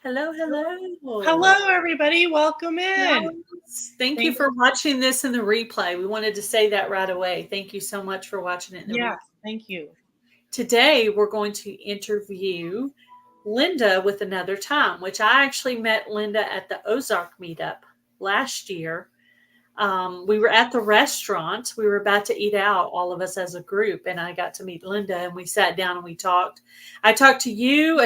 Hello, hello. Hello, everybody. Welcome in. Thank you for watching this in the replay. We wanted to say that right away. Thank you so much for watching it in the replay. Thank you. Today, we're going to interview Lynda with Another Time, which I actually met Lynda at the Ozark meetup last year. We were at the restaurant. We were about to eat out, all of us as a group, and I got to meet Lynda, and we sat down and we talked. I talked to you.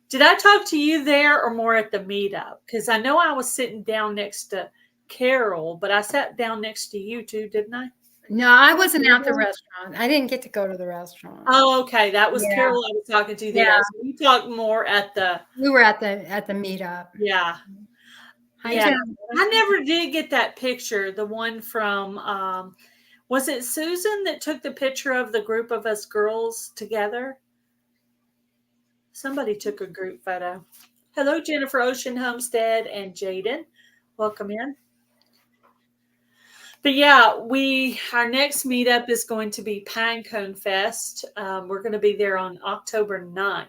Did I talk to you there or more at the meetup? Because I know I was sitting down next to Carol, but I sat down next to you too, didn't I? No, I wasn't at the restaurant. I didn't get to go to the restaurant. Oh, okay. That was Carol I was talking to there. Yeah. So we talked more at the. We were at the meetup. Yeah. Yeah. I never did get that picture. The one from, was it Susan that took the picture of the group of us girls together? Somebody took a group photo. Hello, Jennifer Ocean Homestead and Jaden. Welcome in. But yeah, our next meetup is going to be Pinecone Fest. We're going to be there on October 9th,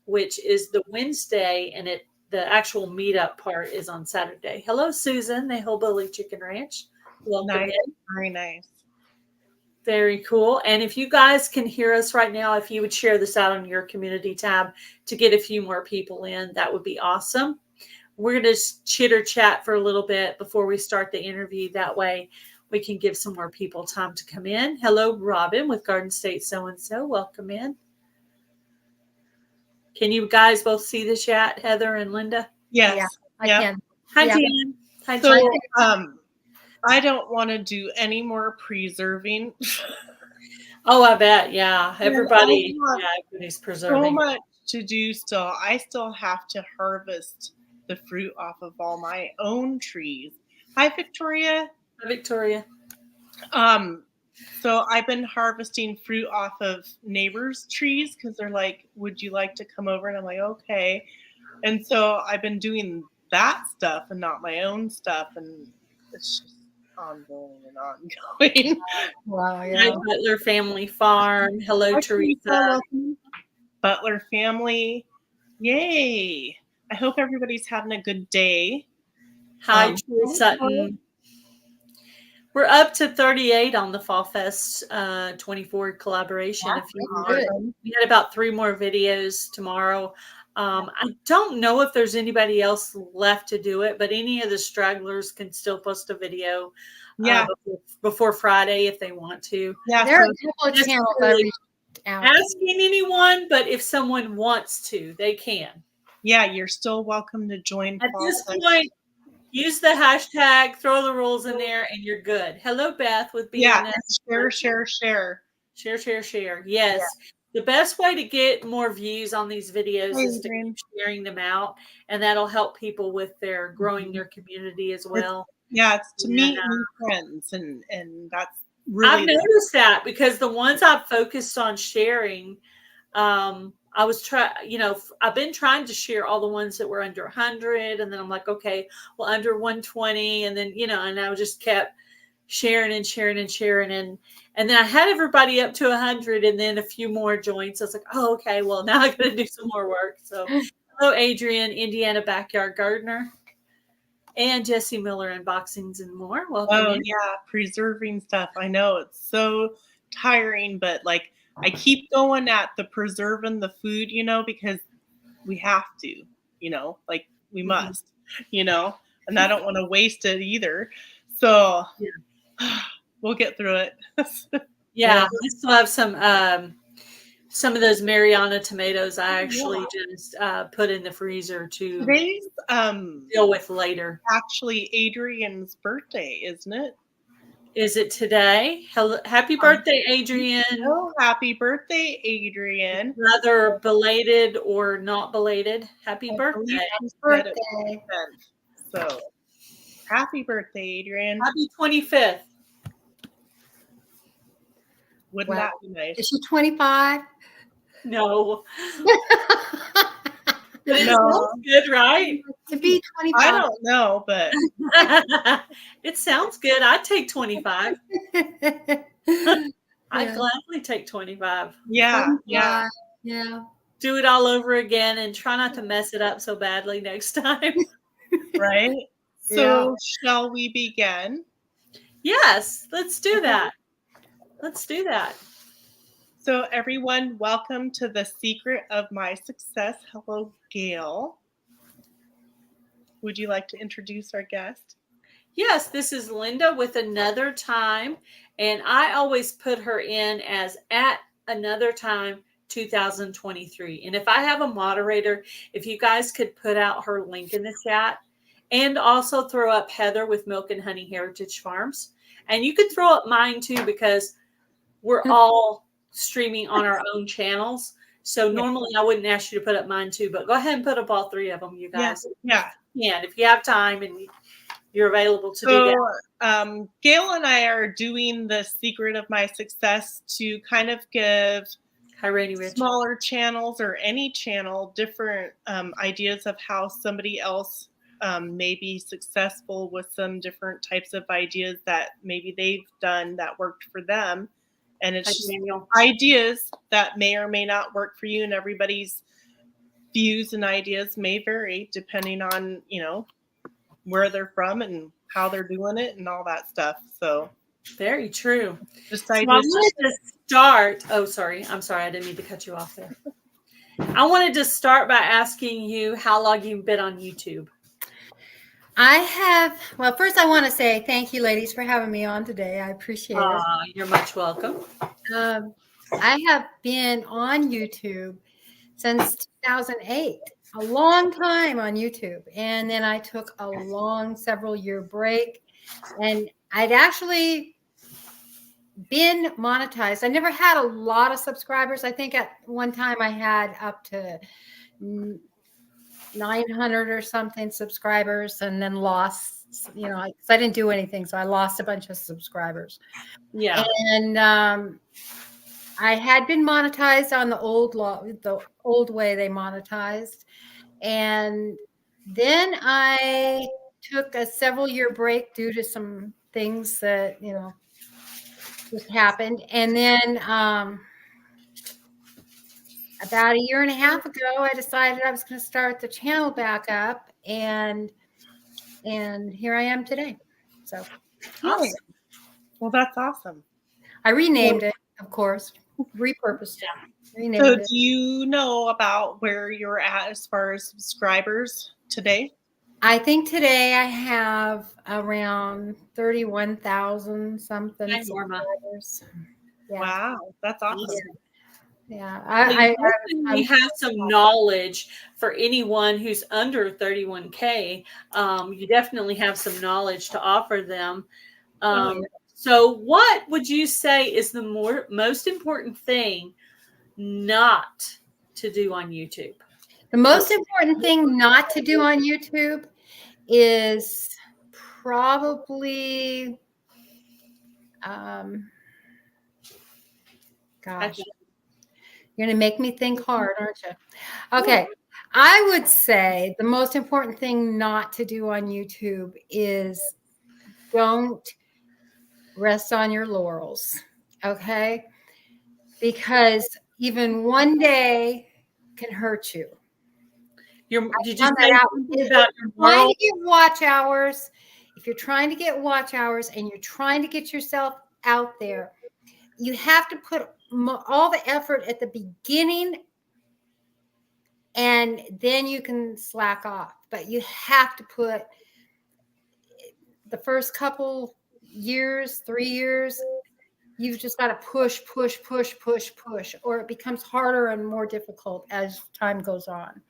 which is the Wednesday, and the actual meetup part is on Saturday. Hello, Susan, the Hillbilly Chicken Ranch. Welcome in. Very nice. Very cool. And if you guys can hear us right now, if you would share this out on your community tab to get a few more people in, that would be awesome. We're going to chitter chat for a little bit before we start the interview. That way we can give some more people time to come in. Hello, Robin with Garden State So-and-so. Welcome in. Can you guys both see the chat, Heather and Lynda? Yes. Yeah, I can. Hi, Yeah. Dan. Hi, So, Jan. I don't want to do any more preserving. Oh, I bet. Yeah. Everybody's preserving. So much to do still. I still have to harvest the fruit off of all my own trees. Hi, Victoria. Hi, Victoria. So I've been harvesting fruit off of neighbors' trees because they're like, would you like to come over? And I'm like, okay. And so I've been doing that stuff and not my own stuff. And it's just ongoing and ongoing. Wow, Hi, yeah. Butler Family Farm. Hello, Teresa. Butler family. Yay. I hope everybody's having a good day. Hi, Troy Sutton. We're up to 38 on the Fall Fest 24 collaboration. We had about 3 more videos tomorrow. I don't know if there's anybody else left to do it, but any of the stragglers can still post a video before Friday if they want to. Yeah, there are a couple of channels that reach out. Asking anyone, but if someone wants to, they can. Yeah, you're still welcome to join. At this point, use the hashtag, throw the rules in there, and you're good. Hello, Beth with BNS. Share. Yes. Yeah. The best way to get more views on these videos is to keep sharing them out, and that'll help people with their growing their community as well. It's to meet new friends, and that's really. I've noticed that because the ones I've focused on sharing, I've been trying to share all the ones that were under 100, and then I'm like, okay, well, under 120, and then and I just kept sharing, and then I had everybody up to 100, and then a few more joined. So I was like, oh, okay, well, now I got to do some more work. So, hello, Adrian, Indiana Backyard Gardener, and Jesse Miller Unboxings and more. Welcome. Preserving stuff. I know it's so tiring, but like I keep going at the preserving the food, because we have to, like we must, and I don't want to waste it either. So we'll get through it. I still have some of those Mariana tomatoes I actually just put in the freezer to Today's deal with later. Actually, Adrian's birthday, isn't it? Is it today? Happy birthday, Adrian. Oh, happy birthday, Adrian. Whether belated or not belated, happy birthday. So, happy birthday, Adrian. Happy 25th. Wouldn't that be nice? Is she 25? No. But it sounds good, right? To be 25. I don't know, but it sounds good. I'd take 25. I'd gladly take 25. Yeah. do it all over again and try not to mess it up so badly next time. Right? Yeah. So shall we begin? Yes, let's do that. Let's do that. So everyone, welcome to The Secret of My Success. Hello, Gail. Would you like to introduce our guest? Yes, this is Lynda with Another Time, and I always put her in as at Another Time 2023. And if I have a moderator, if you guys could put out her link in the chat and also throw up Heather with Milk and Honey Heritage Farms. And you could throw up mine too, because we're all streaming on our own channels. So normally I wouldn't ask you to put up mine too, but go ahead and put up all three of them, you guys. Yeah. Yeah, if you have time and you're available to do that. So Gail and I are doing The Secret of My Success to kind of give Hi, Rainy Rich. smaller channels or any channel different ideas of how somebody else may be successful with some different types of ideas that maybe they've done that worked for them. And it's just ideas that may or may not work for you, and everybody's views and ideas may vary depending on, where they're from and how they're doing it and all that stuff. So very true. Just so I wanted to start. Oh, sorry. I'm sorry. I didn't mean to cut you off there. I wanted to start by asking you how long you've been on YouTube. Well, first I want to say thank you, ladies, for having me on today. I appreciate it. You're much welcome. I have been on YouTube since 2008, a long time on YouTube. And then I took a long several-year break, and I'd actually been monetized. I never had a lot of subscribers. I think at one time I had up to 900 or something subscribers, and then lost, because I didn't do anything. So I lost a bunch of subscribers. Yeah. And I had been monetized on the old way they monetized. And then I took a several-year break due to some things that, just happened. And then about a year and a half ago, I decided I was going to start the channel back up, and here I am today. So awesome. Well, that's awesome. I renamed it, of course, repurposed it. Renamed so it. Do you know about where you're at as far as subscribers today? I think today I have around 31,000 something subscribers. Yeah. Wow, that's awesome. Yeah. We have some knowledge for anyone who's under 31K. You definitely have some knowledge to offer them. So what would you say is the most important thing not to do on YouTube? The most important thing not to do on YouTube is probably, gosh, you're going to make me think hard, aren't you? Okay. I would say the most important thing not to do on YouTube is don't rest on your laurels. Okay. Because even one day can hurt you. Did you say about trying to get watch hours? If you're trying to get watch hours and you're trying to get yourself out there, you have to put all the effort at the beginning, and then you can slack off. But you have to put the first couple years, 3 years, you've just got to push, or it becomes harder and more difficult as time goes on.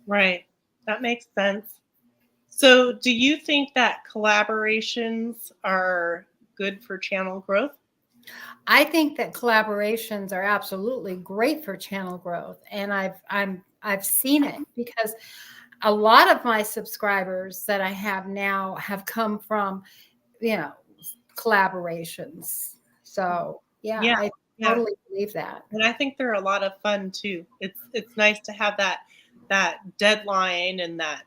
Right. That makes sense. So do you think that collaborations are good for channel growth? I think that collaborations are absolutely great for channel growth. And I've seen it, because a lot of my subscribers that I have now have come from, collaborations. So I totally believe that. And I think they're a lot of fun too. It's nice to have that deadline and that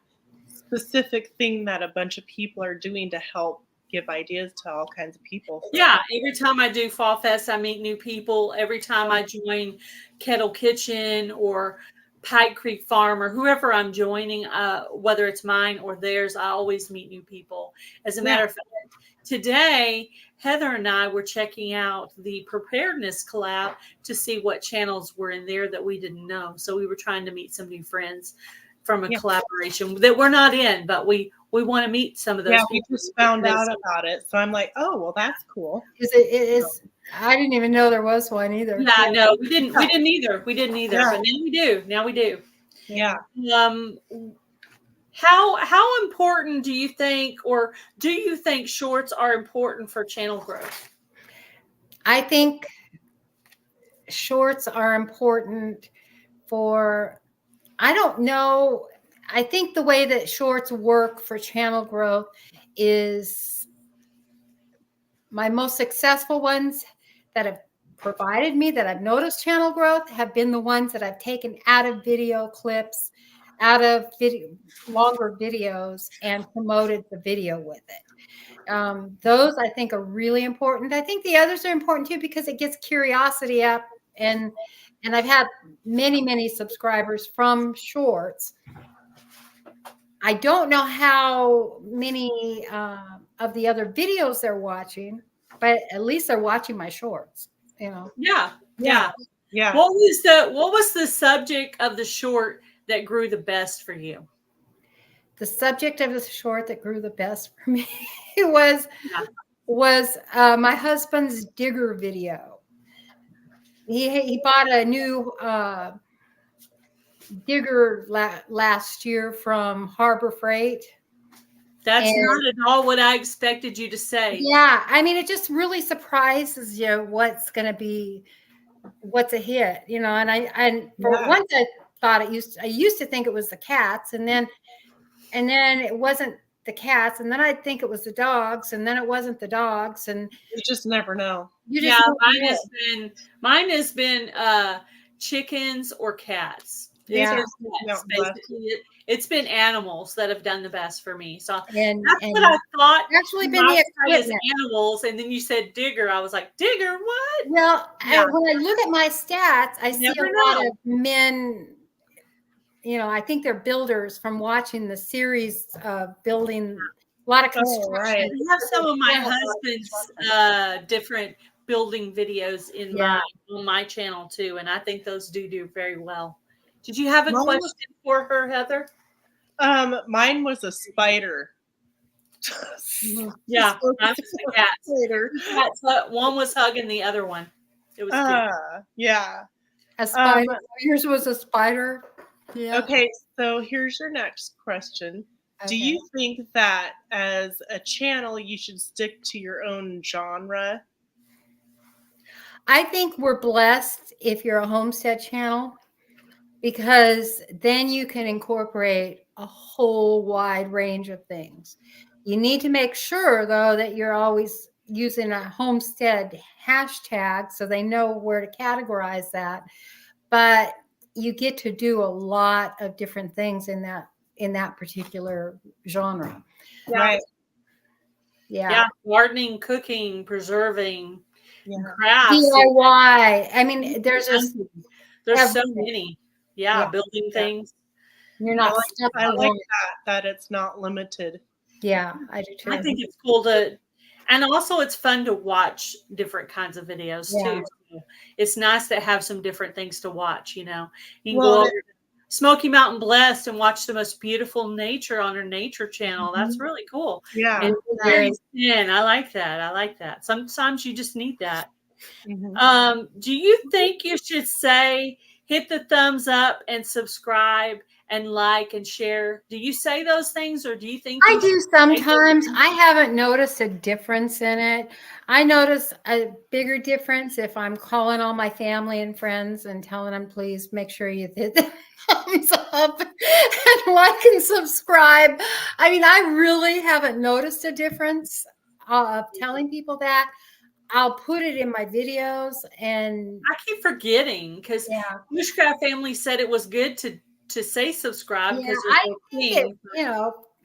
specific thing that a bunch of people are doing to help give ideas to all kinds of people. So. Yeah, every time I do Fall Fest, I meet new people. Every time I join Kettle Kitchen or Pike Creek Farm or whoever I'm joining, whether it's mine or theirs, I always meet new people. As a matter of fact, today, Heather and I were checking out the preparedness collab to see what channels were in there that we didn't know. So we were trying to meet some new friends from a collaboration that we're not in, but we want to meet some of those people. We just found out about it. So I'm like, oh, well, that's cool. It is. I didn't even know there was one either. Yeah, no, we didn't either. Yeah. But now we do. Yeah. How important do you think, or do you think shorts are important for channel growth? I think shorts are important for, I don't know. I think the way that shorts work for channel growth is my most successful ones that have provided me, that I've noticed channel growth, have been the ones that I've taken out of video clips, out of longer videos, and promoted the video with it. Those I think are really important. I think the others are important too, because it gets curiosity up, and I've had many subscribers from shorts. I don't know how many of the other videos they're watching, but at least they're watching my shorts, you know. Yeah. What was the subject of the short that grew the best for you? The subject of the short that grew the best for me was my husband's digger video. He bought a new digger last year from Harbor Freight. That's not at all what I expected you to say. Yeah, I mean, it just really surprises you what's a hit, you know. And once I thought I used to think it was the cats, and then it wasn't the cats, and then I'd think it was the dogs, and then it wasn't the dogs, and you just never know. Mine has been chickens or cats. It's been animals that have done the best for me. So that's what I thought. Actually, been the equipment. Animals, and then you said digger. I was like, digger, what? Well, when I look at my stats, I see a lot of men. You know, I think they're builders from watching the series of building. A lot of construction. I have some of my husband's different building videos on my channel too, and I think those do very well. Did you have a question for her, Heather? Mine was a spider. Yeah, mine was a cat. One was hugging the other one. It was cute. Yeah. A spider. Yours was a spider. Yeah. Okay, so here's your next question. Okay. Do you think that as a channel you should stick to your own genre? I think we're blessed if you're a homestead channel, because then you can incorporate a whole wide range of things. You need to make sure, though, that you're always using a homestead hashtag so they know where to categorize that. But you get to do a lot of different things in that particular genre. Right. Yeah. Gardening, cooking, preserving, crafts, DIY. I mean, there's so many. Yeah, building things. You're not. I like that it's not limited. Yeah, I do too. I think it's cool and also it's fun to watch different kinds of videos too. It's nice to have some different things to watch. You know, you can go over to Smoky Mountain Blessed and watch the most beautiful nature on her nature channel. That's really cool. Yeah, and I like that. Sometimes you just need that. Do you think you should say, hit the thumbs up and subscribe and like and share? Do you say those things, or do you think I do sometimes? I haven't noticed a difference in it. I notice a bigger difference if I'm calling all my family and friends and telling them, please make sure you hit the thumbs up and like and subscribe. I mean, I really haven't noticed a difference of telling people that. I'll put it in my videos, and I keep forgetting because Bushcraft Family said it was good to say subscribe because I think it,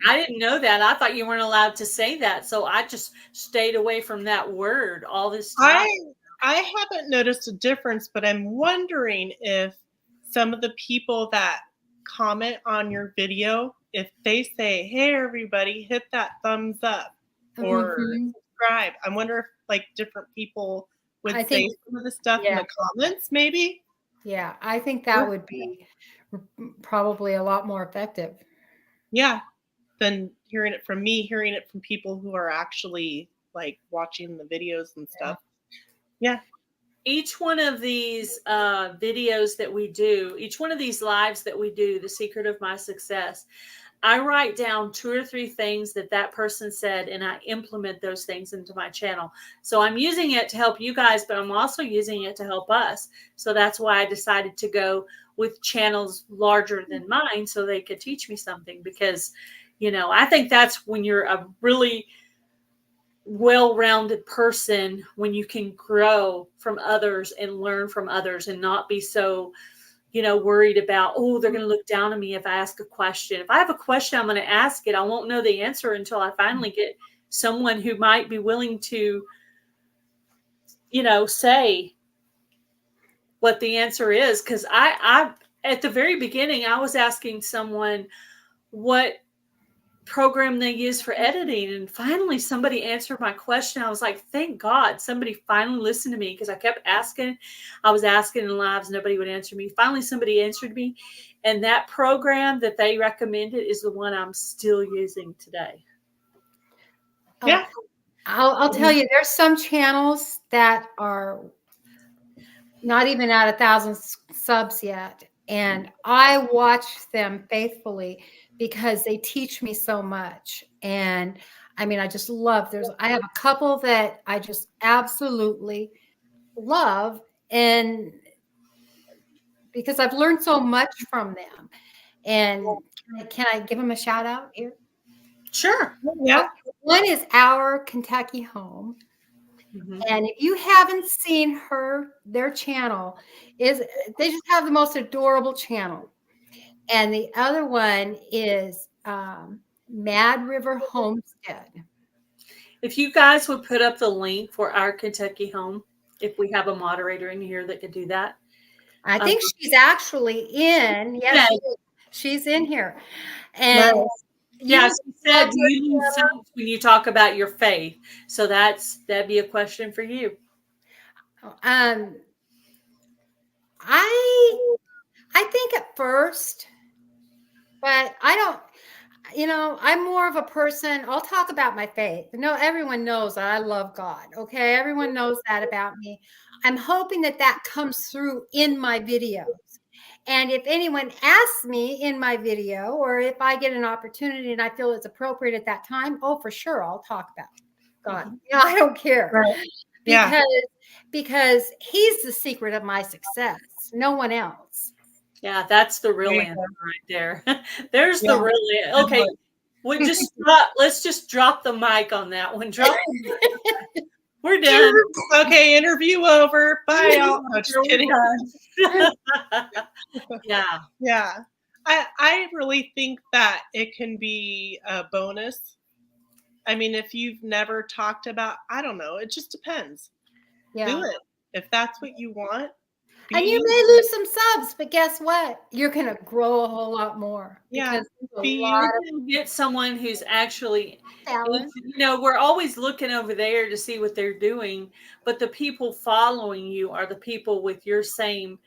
I didn't know that. I thought you weren't allowed to say that. So I just stayed away from that word all this time. I haven't noticed a difference, but I'm wondering if some of the people that comment on your video, if they say, "Hey, everybody, hit that thumbs up or subscribe," I wonder if like different people would say some of the stuff in the comments, maybe. Yeah, I think that would be probably a lot more effective. Yeah, than hearing it from me, hearing it from people who are actually like watching the videos and stuff. Yeah. Each one of these videos that we do, each one of these lives that we do, The Secret of My Success, I write down 2 or 3 things that person said, and I implement those things into my channel. So I'm using it to help you guys, but I'm also using it to help us. So that's why I decided to go with channels larger than mine so they could teach me something, because, you know, I think that's when you're a really well-rounded person, when you can grow from others and learn from others and not be so, you know, worried about, oh, they're going to look down on me if I ask a question. If I have a question, I'm going to ask it. I won't know the answer until I finally get someone who might be willing to, you know, say what the answer is. Because I at the very beginning, I was asking someone what program they use for editing, and finally somebody answered my question. I was like, thank God somebody finally listened to me, because I kept asking. I was asking in lives, nobody would answer me. Finally somebody answered me, and that program that they recommended is the one I'm still using today. Yeah. I'll tell you, there's some channels that are not even at 1,000 subs yet, and I watch them faithfully because they teach me so much. And I mean, I just love, I have a couple that I just absolutely love, and because I've learned so much from them. And can I give them a shout out here? Sure. Yeah. One is Our Kentucky Home. And if you haven't seen their channel, they just have the most adorable channel. And the other one is Mad River Homestead. If you guys would put up the link for Our Kentucky Home, if we have a moderator in here that could do that. I think she's actually in. Yes, she's in here. And yeah, she said, do you lose sense when you talk about your faith? So that'd be a question for you. I think at first, but I don't, you know, I'm more of a person, I'll talk about my faith. No, everyone knows that I love God. Okay. Everyone knows that about me. I'm hoping that comes through in my videos. And if anyone asks me in my video, or if I get an opportunity and I feel it's appropriate at that time, oh, for sure, I'll talk about God. You know, I don't care. Right. Because he's the secret of my success. No one else. Yeah, that's the real answer right there. There's the real. Okay, let's just drop the mic on that one. We're done. Okay, interview over. Bye, y'all. No, just kidding. Yeah. I really think that it can be a bonus. I mean, if you've never talked about, I don't know, it just depends. Yeah. Do it. If that's what you want. And you may lose some subs, but guess what? You're going to grow a whole lot more. Yeah. Get someone who's actually, you know, we're always looking over there to see what they're doing, but the people following you are the people with your same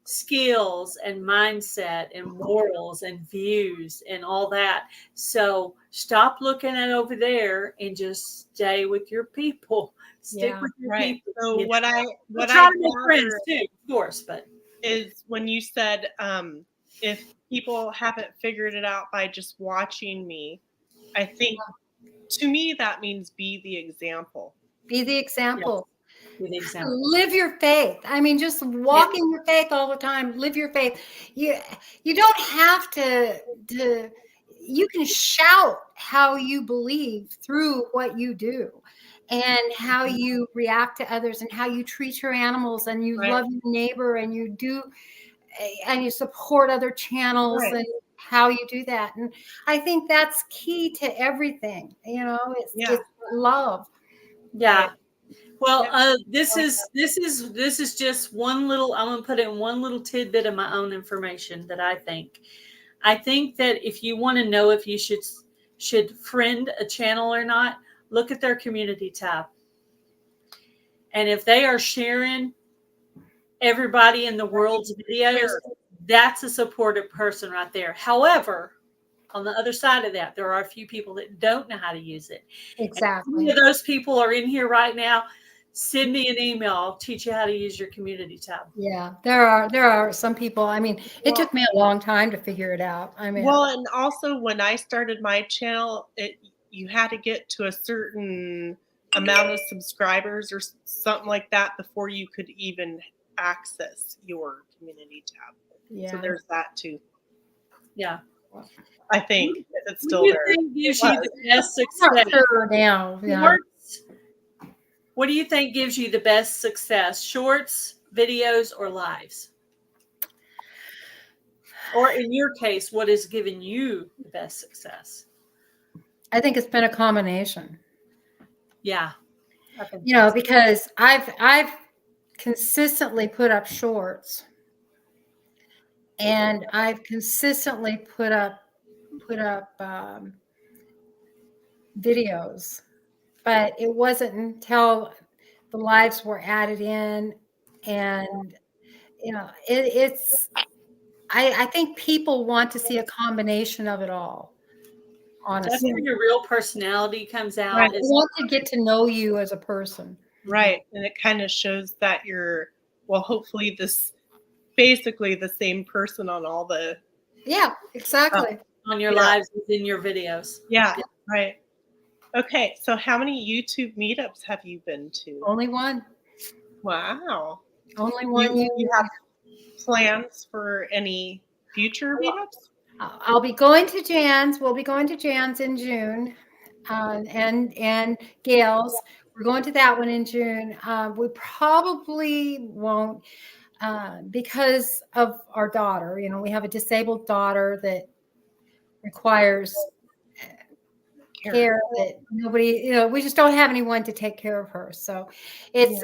skills and mindset and morals and views and all that. So stop looking at over there and just stay with your people. Stick with your people. So what I try to make friends too, of course, but is when you said if people haven't figured it out by just watching me, I think to me that means be the example. Be the example. Yes. Be the example. Live your faith. I mean, just walk in your faith all the time. Live your faith. You don't have to you can shout how you believe through what you do, and how you react to others, and how you treat your animals, and you love your neighbor, and you support other channels. And how you do that. And I think that's key to everything. You know, it's love. Yeah. Right. Well, this is just one little. I'm gonna put in one little tidbit of my own information that I think. I think that if you want to know if you should friend a channel or not, look at their community tab, and if they are sharing everybody in the world's videos, that's a supportive person right there. However, on the other side of that, there are a few people that don't know how to use it. Exactly. If those people are in here right now, send me an email. I'll teach you how to use your community tab. Yeah, there are some people. I mean, it took me a long time to figure it out. I mean, well, and also when I started my channel, you had to get to a certain amount of subscribers or something like that before you could even access your community tab. yeah. So there's that too. Yeah. I think it's still What do there. you think gives you the best I'm not success? sure now. Yeah. Shorts? What do you think gives you the best success? Shorts, videos, or lives? Or in your case, what has given you the best success? I think it's been a combination. Yeah. You know, because I've consistently put up shorts, and I've consistently put up videos, but it wasn't until the lives were added in, and you know, I think people want to see a combination of it all. That's Honestly, where your real personality comes out. Right. I want to get to know you as a person. Right. And it kind of shows that you're, well, hopefully this basically the same person on all the. Yeah, exactly. On your lives within your videos. Yeah. Right. Okay. So how many YouTube meetups have you been to? Only one. Wow. Only one. You have plans for any future meetups? I'll be going to Jan's. We'll be going to Jan's in June, and Gail's. We're going to that one in June. We probably won't because of our daughter. You know, we have a disabled daughter that requires care that nobody. You know, we just don't have anyone to take care of her. So it's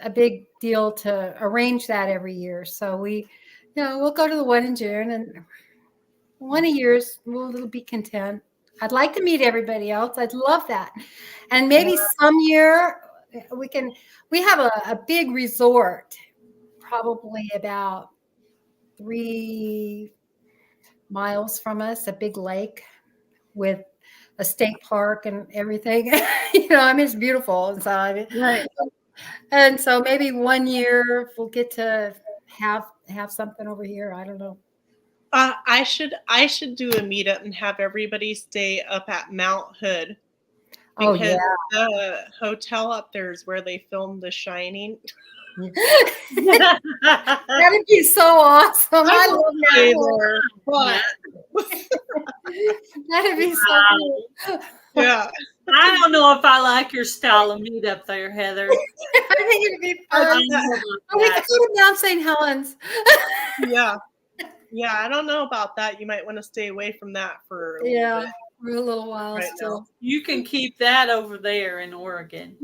a big deal to arrange that every year. So we'll go to the one in June, and one a year's we'll be content. I'd like to meet everybody else. I'd love that. And maybe some year we have a big resort, probably about 3 miles from us, a big lake with a state park and everything. You know, I mean, it's beautiful inside. Right. And so maybe one year we'll get to have something over here. I don't know. I should do a meetup and have everybody stay up at Mount Hood. Oh yeah, the hotel up there is where they filmed The Shining. that'd be so awesome. I love that. But That'd be so cool. yeah, I don't know if I like your style of meetup there, Heather. I think it'd be fun. I don't know about We that. could go to Mount St. Helens. yeah. I don't know about that. You might want to stay away from that for a little bit. For a little while Right still. now. You can keep that over there in Oregon.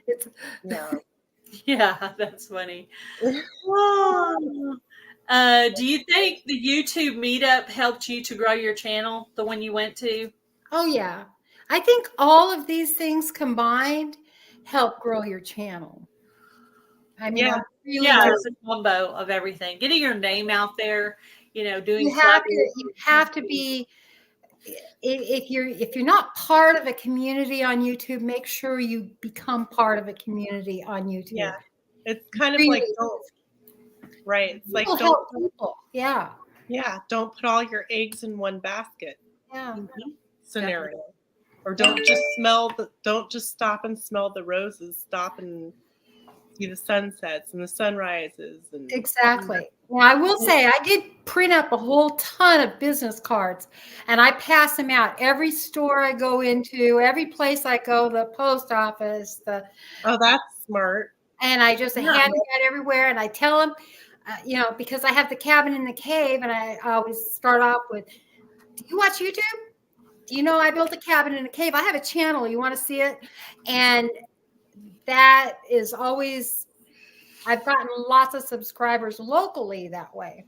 It's Yeah, that's funny. Do you think the YouTube meetup helped you to grow your channel, the one you went to? Oh yeah. I think all of these things combined help grow your channel. I mean, It's a combo of everything. Getting your name out there, doing. You have to be. If you're not part of a community on YouTube, make sure you become part of a community on YouTube. Yeah, it's kind of like right. It's like help people. Yeah. Yeah, don't put all your eggs in one basket. Yeah. Scenario. Definitely. Or don't just stop and smell the roses. Stop and see the sunsets and the sunrises. And exactly. Well, I will say I did print up a whole ton of business cards, and I pass them out every store I go into, every place I go, the post office, oh, that's smart. and I just hand them out everywhere, and I tell them, because I have the cabin in the cave, and I always start off with, do you watch YouTube? Do you know I built a cabin in a cave? I have a channel. You want to see it? And that is always, I've gotten lots of subscribers locally that way.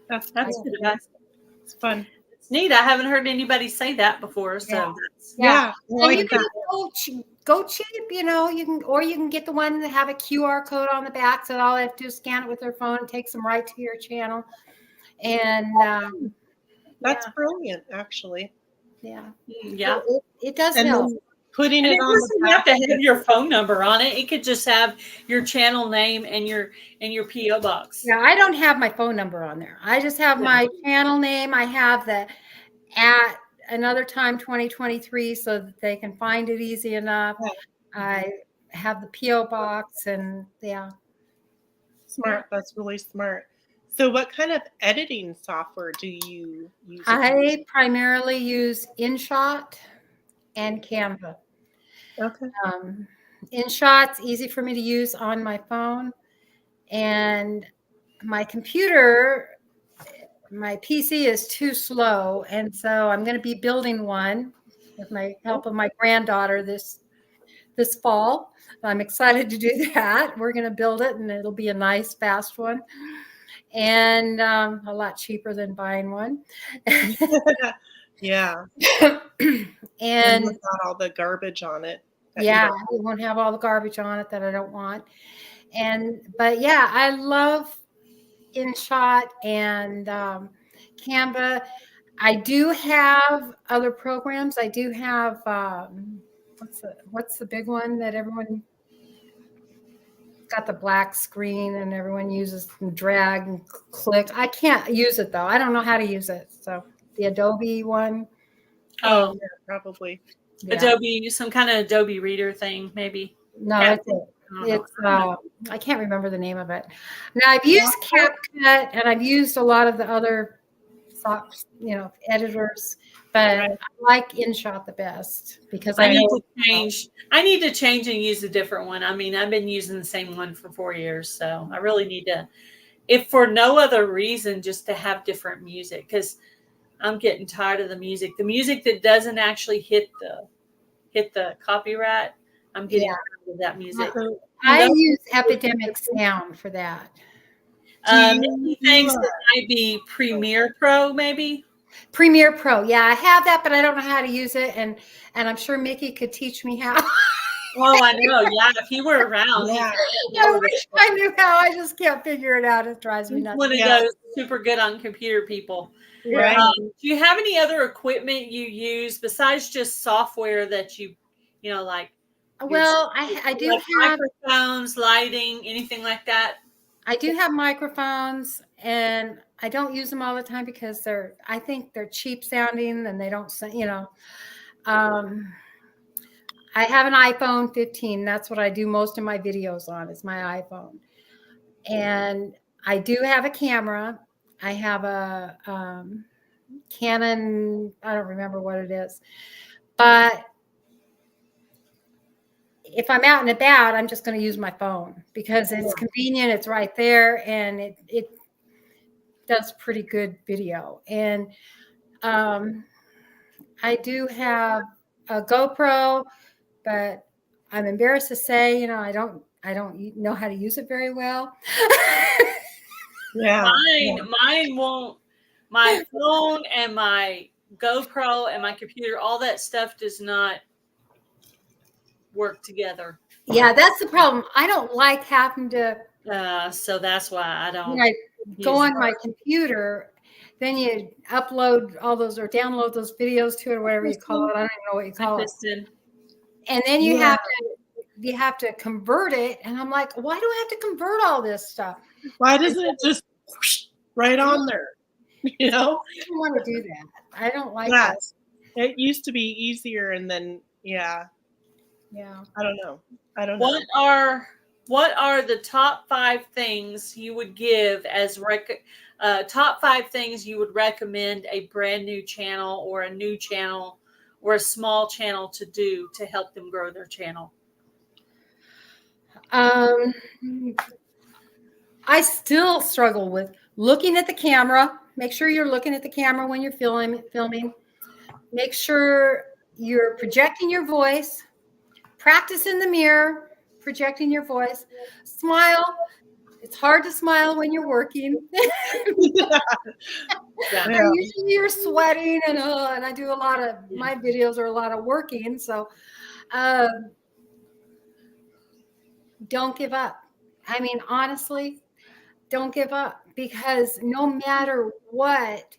That's good advice. It's fun. It's neat. I haven't heard anybody say that before. So yeah. Like and you can go cheap, you can get the one that have a QR code on the back, so all they have to do is scan it with their phone and takes them right to your channel. And that's brilliant, actually. Yeah. So it does help. Putting it on doesn't have to have your phone number on it. It could just have your channel name and your PO box. Yeah, I don't have my phone number on there. I just have my channel name. I have the at another time 2023 so that they can find it easy enough. I have the PO box, and smart. That's really smart. So what kind of editing software do you use? I primarily use InShot and Canva. Okay. InShot's easy for me to use on my phone, and my computer, my PC is too slow, and so I'm going to be building one with my help of my granddaughter this fall. I'm excited to do that. We're going to build it, and it'll be a nice, fast one, and a lot cheaper than buying one. Yeah. And without all the garbage on it. Yeah, we won't have all the garbage on it that I don't want. But yeah, I love InShot and Canva. I do have other programs. I do have what's the big one that everyone got, the black screen and everyone uses and drag and click. I can't use it though. I don't know how to use it. So the Adobe one. Oh, yeah, probably. Yeah. Adobe, some kind of Adobe Reader thing, maybe. No, it's I can't remember the name of it. Now I've used CapCut, and I've used a lot of the other editors, but I like InShot the best because I need to change and use a different one. I mean, I've been using the same one for 4 years, so I really need to, if for no other reason, just to have different music, because I'm getting tired of the music that doesn't actually hit the copyright. I'm getting tired of that music. I use Epidemic Sound for that. He thinks that might be Premiere Pro, maybe. Premiere Pro, yeah, I have that, but I don't know how to use it, and I'm sure Mickey could teach me how. Oh, I know. Yeah, if he were around. Yeah. I wish I knew how. I just can't figure it out. It drives me nuts. One of those super good on computer people. Right. Do you have any other equipment you use besides just software that you like? Well, I do have microphones, lighting, anything like that. I do have microphones, and I don't use them all the time because I think they're cheap sounding and they don't sound, I have an iPhone 15. That's what I do most of my videos on, is my iPhone. And I do have a camera. I have a Canon, I don't remember what it is. But if I'm out and about, I'm just going to use my phone because it's convenient. It's right there, and it does pretty good video. And I do have a GoPro, but I'm embarrassed to say, I don't know how to use it very well. Yeah. Mine won't. My phone and my GoPro and my computer, all that stuff does not work together. Yeah, that's the problem. I don't like having to. So that's why I don't. When I go on my computer, then you upload all those or download those videos to it, or whatever you call it. I don't even know what you call it. And then you have to convert it, and I'm like, why do I have to convert all this stuff? Why doesn't it just right on there? I don't want to do that. I don't like that. It used to be easier, and then I don't know. What are the top 5 things you would give as top 5 things you would recommend a brand new channel or a new channel or a small channel to do to help them grow their channel? I still struggle with looking at the camera. Make sure you're looking at the camera when you're filming. Make sure you're projecting your voice. Practice in the mirror, projecting your voice. Smile. It's hard to smile when you're working. Yeah. Yeah. Usually you're sweating, and I do a lot of my videos are a lot of working. So don't give up. I mean, honestly, don't give up, because no matter what,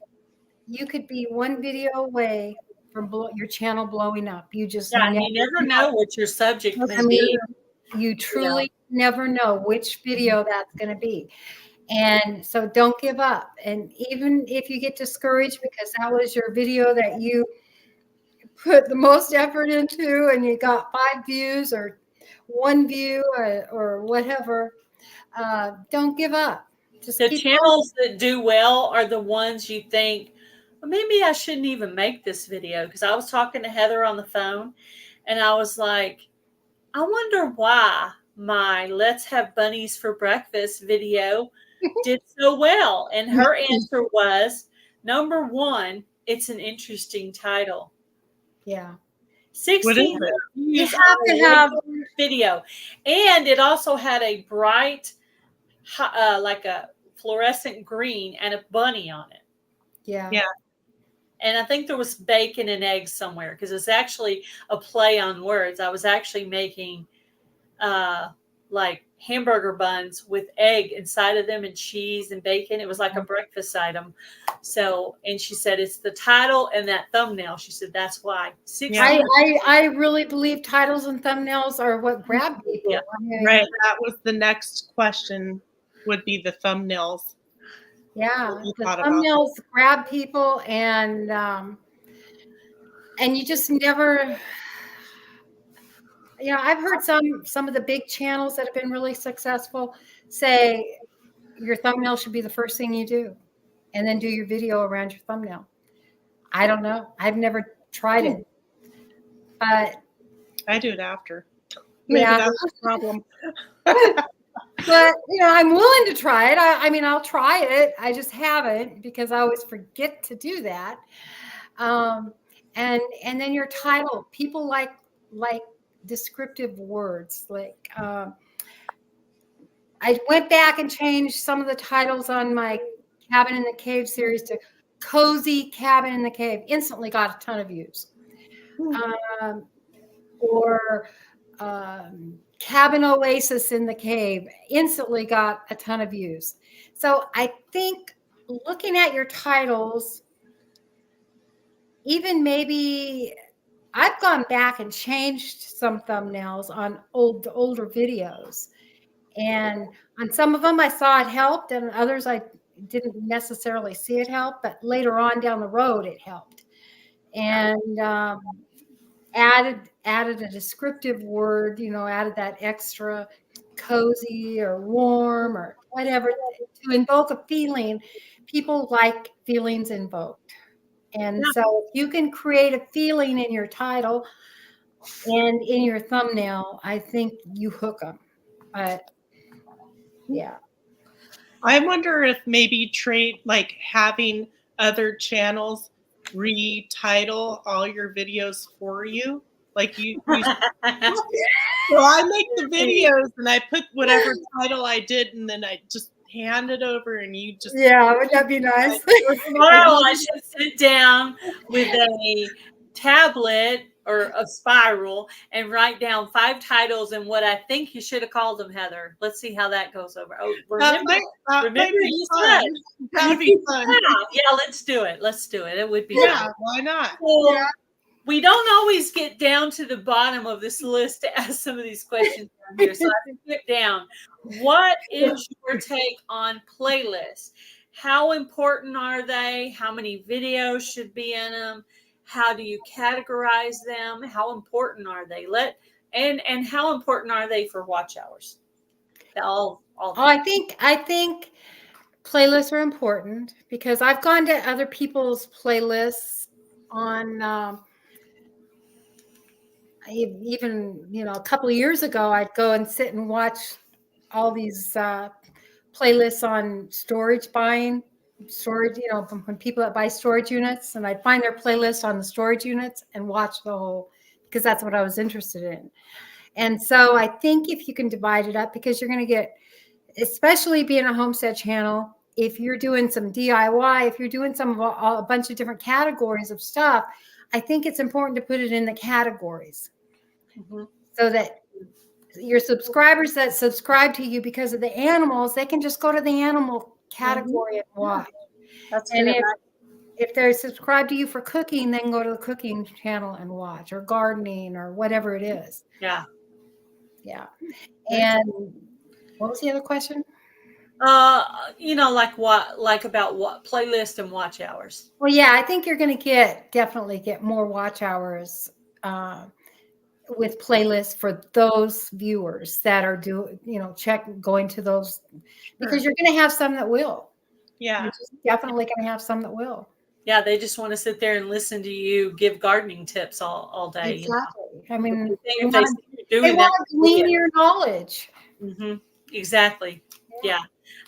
you could be one video away from your channel blowing up. You just Yeah, and you never know what your subject may I mean, be. you truly never know which video that's going to be. And so don't give up. And even if you get discouraged because that was your video that you put the most effort into and you got 5 views or 1 view or whatever, don't give up. Just The keep channels that do well are the ones you think, well, maybe I shouldn't even make this video. Because I was talking to Heather on the phone, and I was like, I wonder why my Let's Have Bunnies for Breakfast video did so well. And her answer was, number one, it's an interesting title. Yeah. 16 What is it? views You have on to a have video. And it also had a bright, like a fluorescent green and a bunny on it. Yeah. And I think there was bacon and eggs somewhere, because it's actually a play on words. I was actually making like hamburger buns with egg inside of them and cheese and bacon. It was like a breakfast item. So, and she said, it's the title and that thumbnail. She said, that's why. I really believe titles and thumbnails are what grab people. Yeah. I mean, Right. That was the next question, would be the thumbnails. Yeah, You the thought about thumbnails grab people, and you just never. You know, I've heard some of the big channels that have been really successful say your thumbnail should be the first thing you do, and then do your video around your thumbnail. I don't know. I've never tried it, but I do it after. Maybe yeah. that's the problem. But I'm willing to try it. I mean, I'll try it. I just haven't, because I always forget to do that. And then your title. People like descriptive words. Like I went back and changed some of the titles on my Cabin in the Cave series to Cozy Cabin in the Cave. Instantly got a ton of views. Or Cabin Oasis in the Cave, instantly got a ton of views. So I think looking at your titles, even maybe I've gone back and changed some thumbnails on older videos. And on some of them I saw it helped, and others I didn't necessarily see it help, but later on down the road it helped. And added a descriptive word, added that extra cozy or warm or whatever to invoke a feeling. People like feelings invoked. And so if you can create a feeling in your title and in your thumbnail, I think you hook them. But yeah. I wonder if maybe having other channels retitle all your videos for you. Like you so I make the videos and I put whatever title I did, and then I just hand it over, and you just Would that be nice? Tomorrow I should sit down with a tablet or a spiral and write down 5 titles and what I think you should have called them, Heather. Let's see how that goes over. Oh, remember you said. That'd be fun. Yeah, let's do it. It would be Yeah, fun. why not? Well, we don't always get down to the bottom of this list to ask some of these questions down here. So I can get down. What is your take on playlists? How important are they? How many videos should be in them? How do you categorize them? How important are they? And how important are they for watch hours? I think playlists are important, because I've gone to other people's playlists on even a couple of years ago. I'd go and sit and watch all these playlists on storage buying, storage, from when people that buy storage units, and I'd find their playlist on the storage units and watch the whole, because that's what I was interested in. And so I think if you can divide it up, because you're going to get, especially being a homestead channel, if you're doing some DIY, if you're doing a bunch of different categories of stuff, I think it's important to put it in the categories so that your subscribers that subscribe to you because of the animals, they can just go to the animal category and watch. That's and good. if they're subscribed to you for cooking, then go to the cooking channel and watch, or gardening, or whatever it is. Yeah. And what was the other question? About what playlist and watch hours. Well, yeah, I think you're going to definitely get more watch hours with playlists for those viewers that are going to those, because you're going to have some that will. Yeah. You're just definitely going to have some that will. Yeah, they just want to sit there and listen to you give gardening tips all day. Exactly. I mean, they want to glean your knowledge. Exactly. Yeah.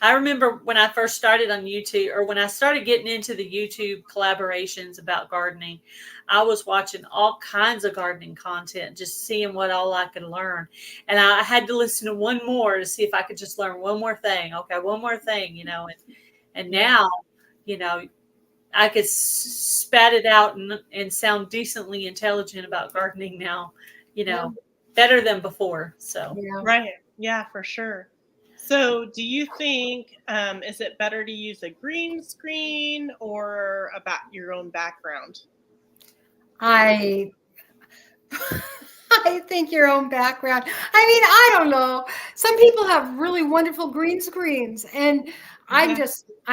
I remember when I first started on YouTube, or when I started getting into the YouTube collaborations about gardening, I was watching all kinds of gardening content, just seeing what all I could learn. And I had to listen to one more to see if I could just learn one more thing. Okay, one more thing, and now, I could spat it out and sound decently intelligent about gardening now, better than before. So, right. Yeah, for sure. So do you think, is it better to use a green screen or about your own background? I think your own background. I mean, I don't know. Some people have really wonderful green screens, and I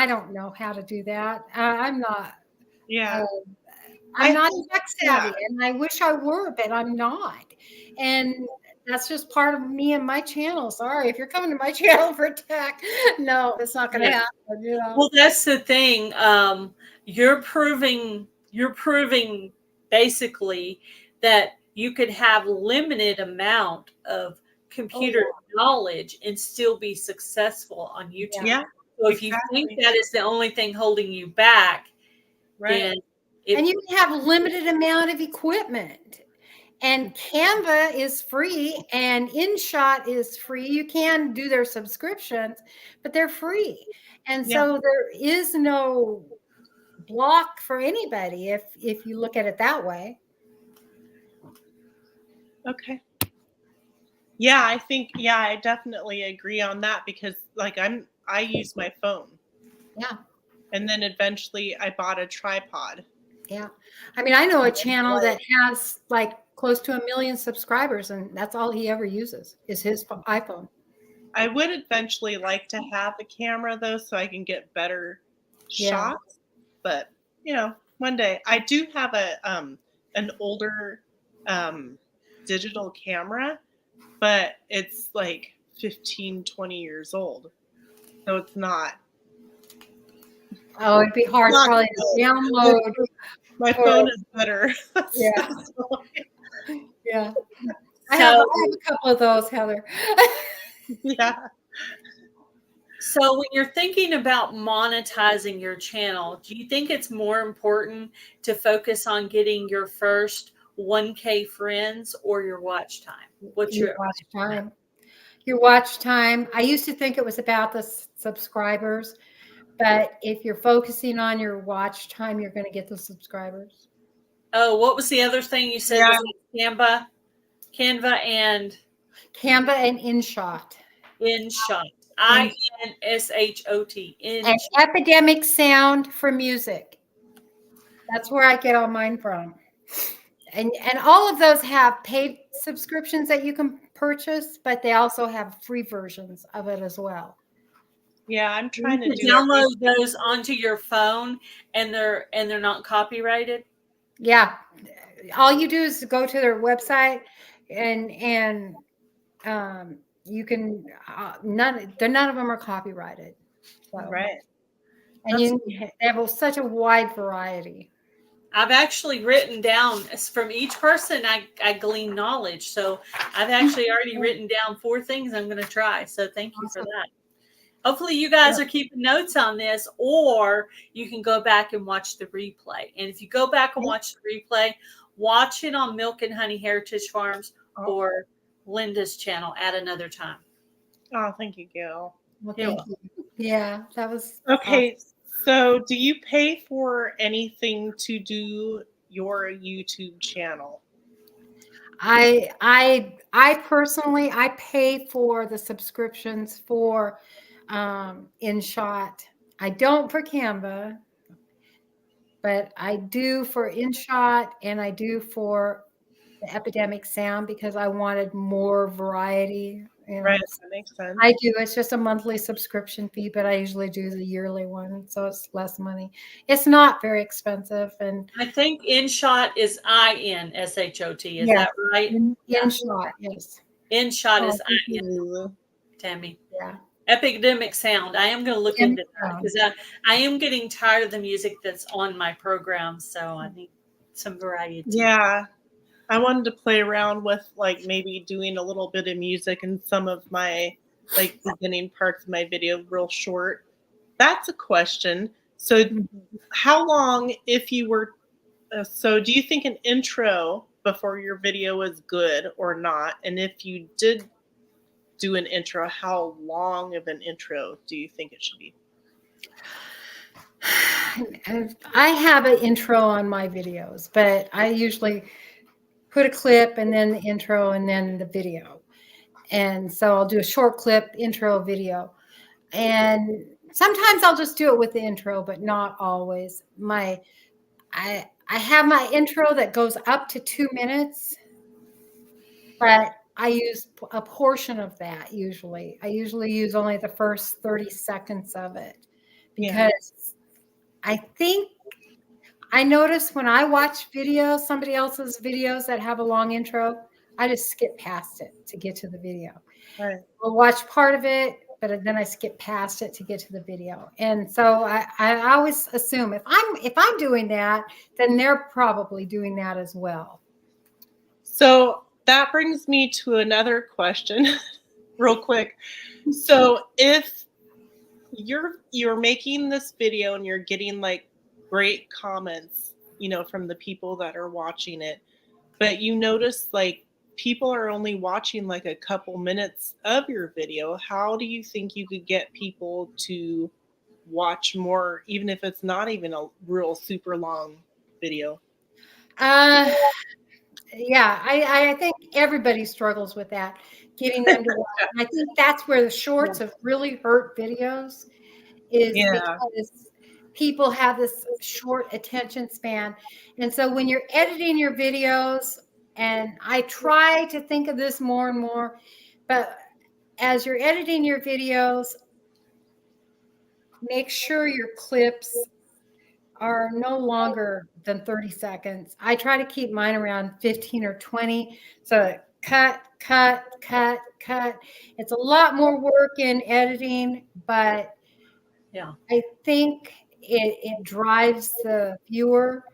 don't know how to do that. I'm not. Yeah. I'm not tech savvy, and I wish I were, but I'm not. And that's just part of me and my channel. Sorry, if you're coming to my channel for tech, no, it's not going to happen. Well, that's the thing. You're proving basically that you could have limited amount of computer knowledge and still be successful on YouTube. Yeah. So if you think that is the only thing holding you back, right. And you can have limited amount of equipment. And Canva is free and InShot is free. You can do their subscriptions, but they're free. And so there is no block for anybody if you look at it that way. Okay. Yeah, I think, I definitely agree on that, because I use my phone. Yeah. And then eventually I bought a tripod. Yeah. I mean, I know a channel that has close to 1 million subscribers, and that's all he ever uses is his iPhone. I would eventually like to have a camera though, so I can get better shots. But one day. I do have an older digital camera, but it's 15, 20 years old, so it's not. Oh, it'd be hard probably to download. My phone is better. Yeah. Yeah. I have a couple of those, Heather. Yeah. So when you're thinking about monetizing your channel, do you think it's more important to focus on getting your first 1K friends or your watch time? What's your watch time? Your watch time. I used to think it was about the subscribers, but if you're focusing on your watch time, you're going to get the subscribers. Oh, what was the other thing you said? Canva and InShot. InShot. INSHOT. And Epidemic Sound for music. That's where I get all mine from. And all of those have paid subscriptions that you can purchase, but they also have free versions of it as well. Yeah, I'm trying to download those onto your phone, and they're not copyrighted. Yeah, all you do is go to their website, and you can none of them are copyrighted. So. Right, and they have such a wide variety. I've actually written down from each person. I glean knowledge, so I've actually already written down 4 things I'm going to try. So thank you for that. Hopefully you guys are keeping notes on this, or you can go back and watch the replay. And if you go back and watch the replay, watch it on Milk and Honey Heritage Farms or Lynda's channel at another time. Oh, thank you, Gail. Well, thank you. Yeah, that was okay. Awesome. So, do you pay for anything to do your YouTube channel? I personally, I pay for the subscriptions for InShot. I don't for Canva, but I do for InShot, and I do for the Epidemic Sound because I wanted more variety. Right, that makes sense. I do. It's just a monthly subscription fee, but I usually do the yearly one, so it's less money. It's not very expensive, and I think InShot is INSHOT. Is that right? InShot, yes. InShot is IN. Tammy. Yeah. Epidemic Sound. I am going to look into that because I am getting tired of the music that's on my program, so I need some variety. Yeah. I wanted to play around with like maybe doing a little bit of music in some of my like beginning parts of my video, real short. That's a question. So how long, if you were, so do you think an intro before your video is good or not? And if you did do an intro, how long of an intro do you think it should be? I have an intro on my videos, but I usually put a clip and then the intro and then the video. And so I'll do a short clip, intro, video. And sometimes I'll just do it with the intro, but not always. I have my intro that goes up to 2 minutes, but I use a portion of that usually. I usually use only the first 30 seconds of it because I think I notice when I watch videos, somebody else's videos that have a long intro, I just skip past it to get to the video. Right. I'll watch part of it, but then I skip past it to get to the video. And so I always assume if I'm doing that, then they're probably doing that as well. So that brings me to another question real quick. So if you're making this video and you're getting like great comments, you know, from the people that are watching it, but you notice like people are only watching like a couple minutes of your video, how do you think you could get people to watch more, even if it's not even a real super long video? Yeah, I think everybody struggles with that, getting them to watch. I think that's where the shorts have really hurt videos, is because people have this short attention span. And so when you're editing your videos, and I try to think of this more and more, but as you're editing your videos, make sure your clips are no longer than 30 seconds. I try to keep mine around 15 or 20. So cut. It's a lot more work in editing, but I think it drives the viewer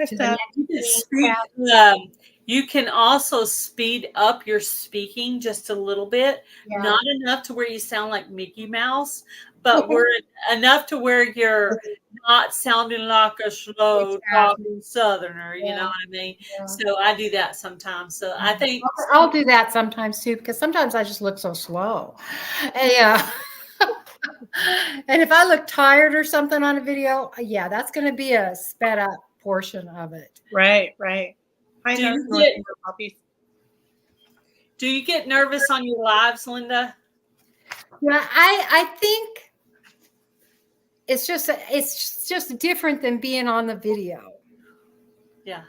to the next. You can also speed up your speaking just a little bit, not enough to where you sound like Mickey Mouse, but we're enough to where you're not sounding like a slow talking Southerner, you know what I mean? So I do that sometimes. So I think I'll do that sometimes too, because sometimes I just look so slow. And and if I look tired or something on a video, that's going to be a sped up portion of it. Right. Do you get nervous on your lives, Lynda? Yeah, I think it's just different than being on the video. Yeah.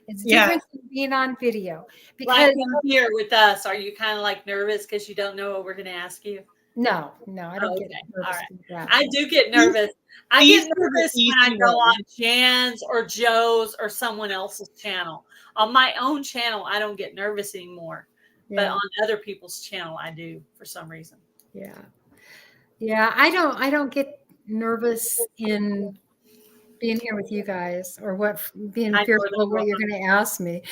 It's different than being on video. Because like here with us, are you kind of like nervous because you don't know what we're going to ask you? No, I don't get nervous. Right. I do get nervous. I get nervous when I go on Jan's or Joe's or someone else's channel. On my own channel, I don't get nervous anymore. But on other people's channel, I do for some reason. Yeah. I don't get nervous in being here with you guys or being fearful of what you're going to ask me.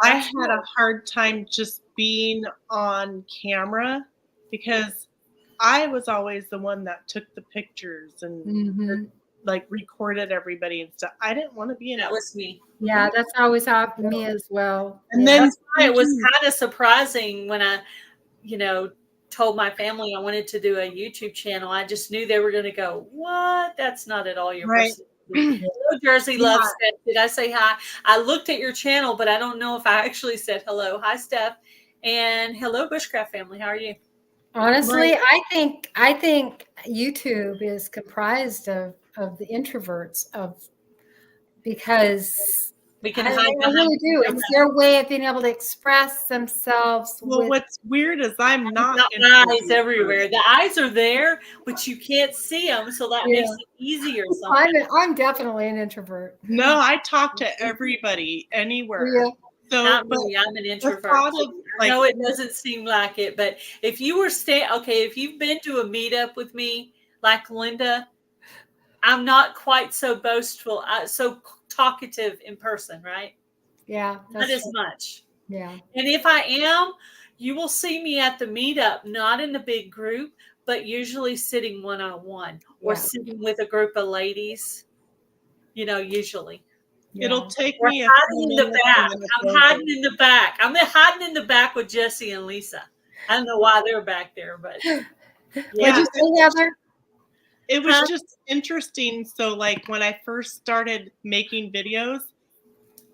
I had a hard time just being on camera because I was always the one that took the pictures and Mhm. like recorded everybody and stuff. I didn't want to be in That it. was me. Yeah, that's always happened to me as well. And Yeah. then That's why it was kind of surprising when I, told my family I wanted to do a YouTube channel. I just knew they were going to go, "What? That's not at all your right. personality." Hello, Jersey Love Steph. Did I say hi? I looked at your channel, but I don't know if I actually said hello. Hi, Steph. And hello, Bushcraft family. How are you? Honestly, I think YouTube is comprised of the introverts because We can I hide behind really do. the It's their way of being able to express themselves Well, with what's weird is I'm not eyes everywhere. The eyes are there, but you can't see them, so that makes it easier. I'm definitely an introvert. No, I talk to everybody anywhere. Yeah. So, Not but me. I'm an the introvert. thought of I like, know it doesn't seem like it, but if you were if you've been to a meetup with me, like Lynda, I'm not quite so boastful, so talkative in person, right? Yeah, Not that's as true. much. Yeah. And if I am, you will see me at the meetup, not in the big group, but usually sitting one-on-one or Yeah. sitting with a group of ladies, usually. it'll take Or me a hiding few in the minutes back. and then it's I'm over. hiding in the back. I'm hiding in the back with Jesse and Lisa. I don't know why they're back there, but What'd you say, Heather? It was just interesting. So, like, when I first started making videos,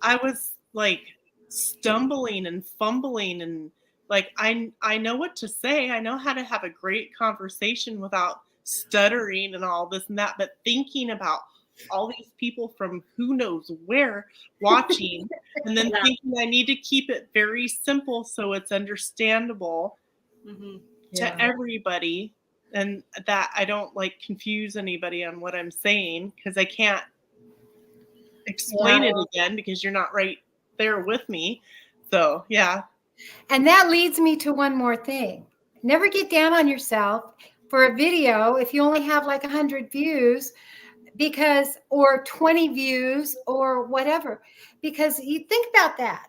I was like stumbling and fumbling, and like, I know what to say. I know how to have a great conversation without stuttering and all this and that. But thinking about all these people from who knows where watching, and then Yeah. thinking I need to keep it very simple so it's understandable to everybody, and that I don't like confuse anybody on what I'm saying because I can't explain it again because you're not right there with me. So, yeah. And that leads me to one more thing. Never get down on yourself for a video if you only have like 100 views or 20 views or whatever, because you think about that.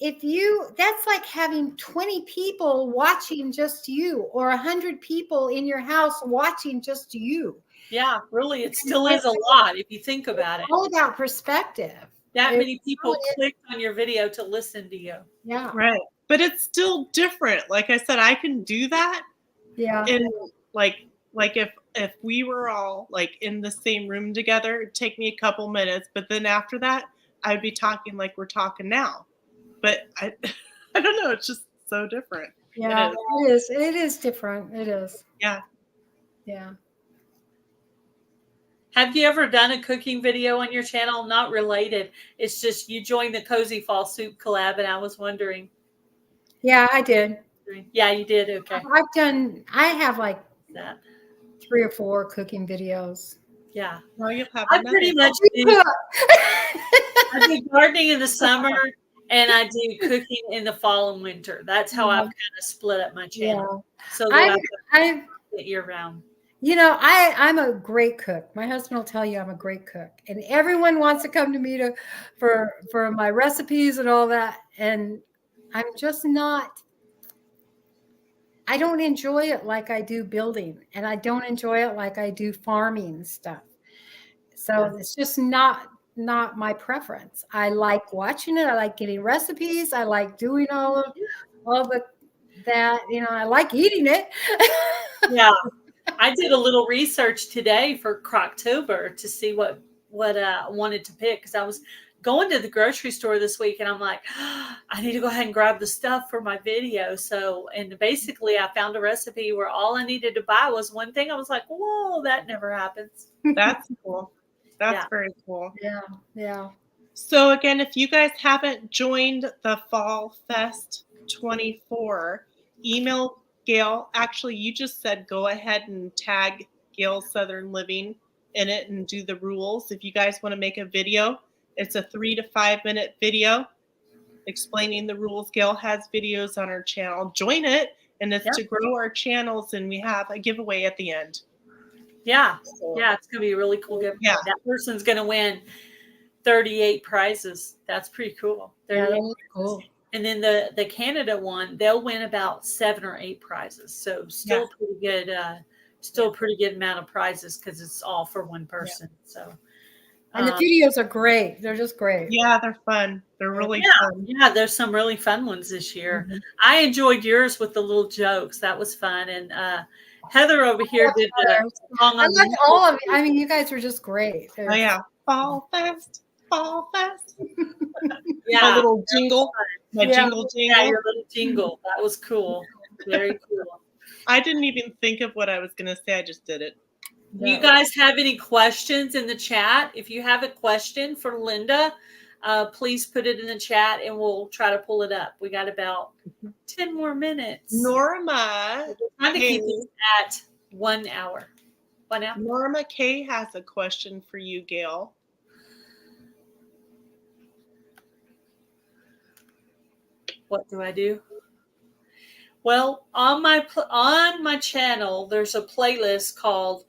That's like having 20 people watching just you, or 100 people in your house watching just you. Yeah, really, it still is a lot if you think about it. It's all about perspective. That many people clicked on your video to listen to you. Yeah. Right. But it's still different. Like I said, I can do that. Yeah. And like if we were all like in the same room together, it'd take me a couple minutes, but then after that, I'd be talking like we're talking now. But I don't know, it's just so different. Yeah, it is. It is different. It is. Yeah. Yeah. Have you ever done a cooking video on your channel? Not related. It's just you joined the Cozy Fall Soup collab, and I was wondering. Yeah, I did. Yeah, you did. Okay. I have like that 3 or 4 cooking videos. Yeah. Well, you'll have I pretty much do. I do gardening in the summer, and I do cooking in the fall and winter. That's how I've kind of split up my channel. Yeah. So that I year round. I'm a great cook. My husband will tell you I'm a great cook, and everyone wants to come to me for my recipes and all that. And I'm just not. I don't enjoy it like I do building, and I don't enjoy it like I do farming stuff. So it's just not my preference. I like watching it. I like getting recipes. I like doing all that. I like eating it. Yeah. I did a little research today for Croctober to see what I wanted to pick, because I was going to the grocery store this week, and I'm like, I need to go ahead and grab the stuff for my video. So, and basically I found a recipe where all I needed to buy was one thing. I was like, whoa, that never happens. That's cool. That's very cool. Yeah. Yeah. So again, if you guys haven't joined the Fall Fest 24, email Gail. Actually, you just said go ahead and tag Gail Southern Living in it and do the rules. If you guys want to make a video, it's a 3 to 5 minute video explaining the rules. Gail has videos on her channel. Join it, and it's to grow our channels, and we have a giveaway at the end. Yeah. Yeah, it's going to be a really cool giveaway. Yeah. That person's going to win 38 prizes. That's pretty cool. That's cool. And then the Canada one, they'll win about 7 or 8 prizes. So still pretty good. Still a pretty good amount of prizes because it's all for one person. So. And the videos are great. They're just great. Yeah, they're fun. They're really fun. Yeah, there's some really fun ones this year. I enjoyed yours with the little jokes. That was fun. And Heather over here did a song I on loved all of you. I mean, you guys were just great. Oh yeah, fall fast, fall fast. Yeah, my little jingle, my jingle. Yeah, your little jingle. That was cool. Very cool. I didn't even think of what I was going to say. I just did it. Do you guys have any questions in the chat? If you have a question for Lynda, please put it in the chat and we'll try to pull it up. We got about 10 more minutes. Norma. We're trying to keep this at 1 hour. 1 hour. Norma K has a question for you, Gail. What do I do? Well, on my channel, there's a playlist called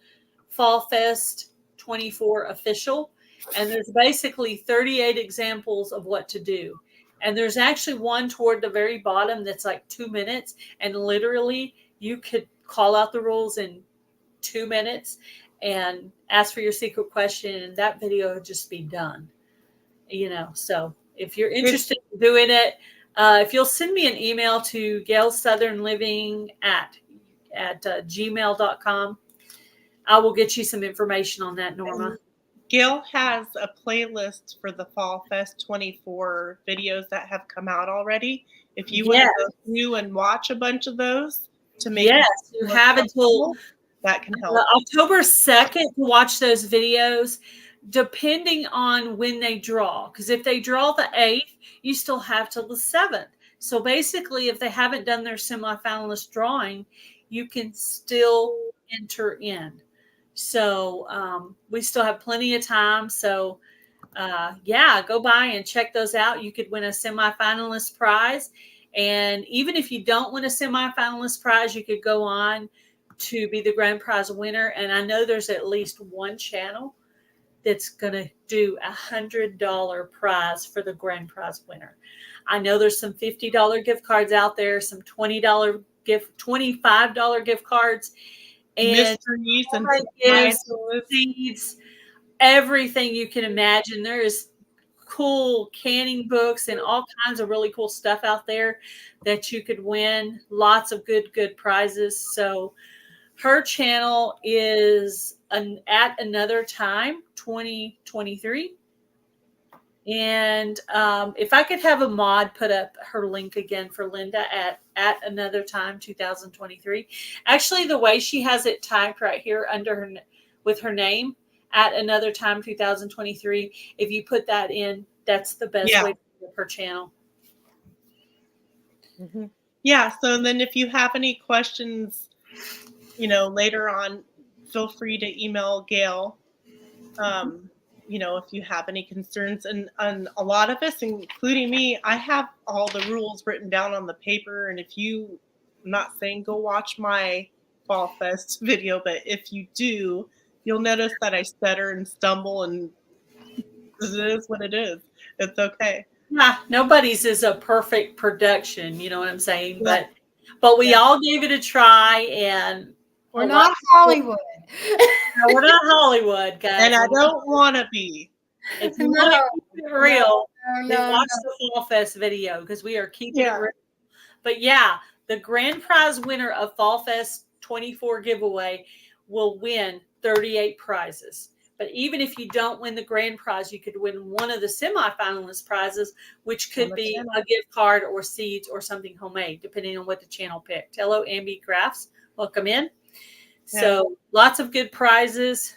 Fall Fest 24 Official, and there's basically 38 examples of what to do. And there's actually one toward the very bottom that's like 2 minutes, and literally you could call out the rules in 2 minutes and ask for your secret question, and that video would just be done. So if you're interested in doing it, if you'll send me an email to gailsouthernliving at gmail.com, I will get you some information on that, Norma. Gail has a playlist for the Fall Fest 24 videos that have come out already. If you want to go through and watch a bunch of those to make you have until that can help. October 2nd to watch those videos, depending on when they draw. Because if they draw the 8th, you still have till the 7th. So basically, if they haven't done their semifinalist drawing, you can still enter in. So we still have plenty of time. So go by and check those out. You could win a semifinalist prize. And even if you don't win a semifinalist prize, you could go on to be the grand prize winner. And I know there's at least one channel that's going to do $100 prize for the grand prize winner. I know there's some $50 gift cards out there, some $25 gift cards, and seeds, everything you can imagine. There is cool canning books and all kinds of really cool stuff out there that you could win. Lots of good prizes. So her channel is at another time 2023. And if I could have a mod put up her link again for Lynda at another time 2023. Actually, the way she has it typed right here under her with her name, at another time 2023. If you put that in, that's the best way to do her channel. Mm-hmm. Yeah. So then if you have any questions, later on, feel free to email Gail. If you have any concerns, and a lot of us, including me, I have all the rules written down on the paper. And if you, I'm not saying go watch my Fall Fest video, but if you do, you'll notice that I stutter and stumble, and it is what it is. It's okay. Yeah, nobody's is a perfect production. You know what I'm saying? Yeah. But we all gave it a try, and we're not Hollywood. No, we're not Hollywood, guys. And I don't want to be. If you want to keep it real, then watch the Fall Fest video, because we are keeping it real. But yeah, the grand prize winner of Fall Fest 24 giveaway will win 38 prizes. But even if you don't win the grand prize, you could win one of the semifinalist prizes, which could be a gift card or seeds or something homemade, depending on what the channel picked. Hello, Ambi Crafts. Welcome in. So lots of good prizes.